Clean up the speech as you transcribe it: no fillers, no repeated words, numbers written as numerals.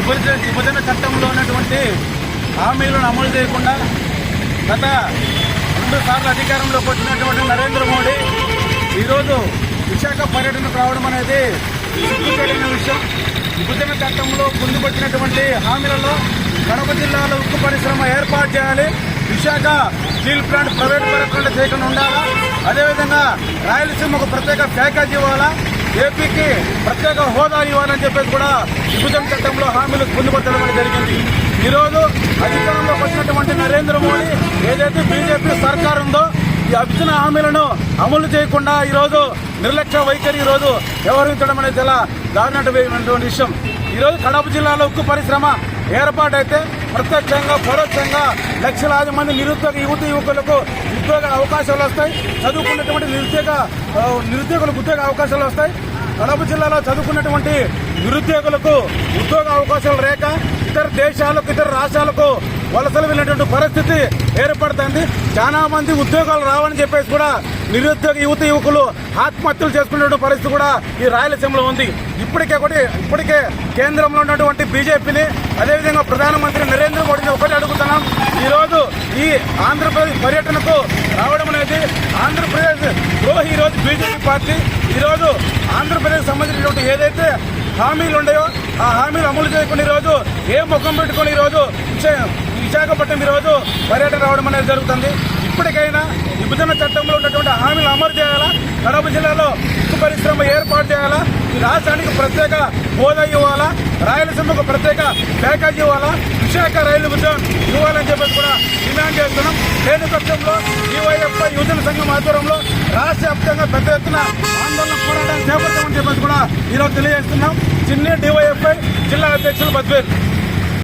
విభజన చట్టంలో ఉన్నటువంటి హామీలను అమలు చేయకుండా గత 2 సార్లు అధికారంలోకి వచ్చినటువంటి నరేంద్ర మోడీ ఈరోజు విశాఖ పర్యటనకు రావడం అనేది సిగ్గుచేటైన విషయం. విభజన చట్టంలో పొందుపరిచినటువంటి హామీలలో కడప జిల్లాలో ఉక్కు పరిశ్రమ ఏర్పాటు చేయాలి, విశాఖ స్టీల్ ప్లాంట్ ప్రైవేట్ పరంగా చేయకుండా ఉండాలా, అదేవిధంగా రాయలసీమకు ప్రత్యేక ప్యాకేజ్ ఇవ్వాలా, ఏపీకి ప్రత్యేక హోదా ఇవ్వాలని చెప్పేసి కూడా విభజన చట్టంలో హామీలు పొందుపరచడం జరిగింది. ఈరోజు అధికారంలోకి వచ్చినటువంటి నరేంద్ర మోడీ ఏదైతే బీజేపీ సర్కార్ ఉందో ఈ విభజన హామీలను అమలు చేయకుండా ఈరోజు నిర్లక్ష్య వైఖరి ఈరోజు వ్యవహరించడం అనేది చాలా దారుణమైనటువంటి విషయం. ఈరోజు కడప జిల్లాలో ఉక్కు పరిశ్రమ ఏర్పాటైతే ప్రత్యక్షంగా పరోక్షంగా లక్షలాది మంది నిరుద్యోగ యువకులకు ఉద్యోగ అవకాశాలు వస్తాయి, చదువుకున్నటువంటి నిరుద్యోగులకు ఉద్యోగ అవకాశాలు వస్తాయి. కడప జిల్లాలో చదువుకున్నటువంటి నిరుద్యోగులకు ఉద్యోగ అవకాశాలు లేక ఇతర దేశాలకు ఇతర రాష్ట్రాలకు వలసలు వెళ్ళినటువంటి పరిస్థితి ఏర్పడుతుంది. చాలా మంది ఉద్యోగాలు రావని చెప్పేసి కూడా నిరుద్యోగ యువకులు ఆత్మహత్యలు చేసుకున్నటువంటి పరిస్థితి కూడా ఈ రాయలసీమలో ఉంది. ఇప్పటికే కేంద్రంలో ఉన్నటువంటి బీజేపీని అదేవిధంగా ప్రధానమంత్రి నరేంద్ర మోడీని ఒకటి అడుగుతున్నాం. ఈరోజు ఈ ఆంధ్రప్రదేశ్ పర్యటనకు రావడం అనేది ఆంధ్రప్రదేశ్ ద్రోహి. ఈరోజు బీజేపీ పార్టీ ఈరోజు ఆంధ్రప్రదేశ్ సంబంధించినటువంటి ఏదైతే హామీలు ఉన్నాయో ఆ హామీలు అమలు చేయకుండా ఈరోజు ఏ ముఖం పెట్టుకుని ఈరోజు విశాఖపట్నం ఈరోజు పర్యటన రావడం అనేది జరుగుతుంది. ఇప్పటికైనా విభజన చట్టంలో ఉన్నటువంటి హామీలు అమలు చేయాలా, కడప జిల్లాలో ఉక్కు పరిశ్రమ ఏర్పాటు చేయాలా, ఈ రాష్ట్రానికి ప్రత్యేక హోదా ఇవ్వాలా, రాయలసీమకు ప్రత్యేక ప్యాకేజీ ఇవ్వాలా, విశాఖ రైలు ఉద్యోగం ఇవ్వాలని చెప్పేసి కూడా డిమాండ్ చేస్తున్నాం. లేని పక్షంలో డివైఎఫ్ఐ యువజన సంఘం ఆధ్వర్యంలో రాష్ట్ర వ్యాప్తంగా పెద్ద ఎత్తున ఆందోళన పోరాటాన్ని చేపడతామని చెప్పేసి కూడా ఈరోజు తెలియజేస్తున్నాం. చిన్ని డివైఎఫ్ఐ జిల్లా అధ్యక్షులు బద్వేల్.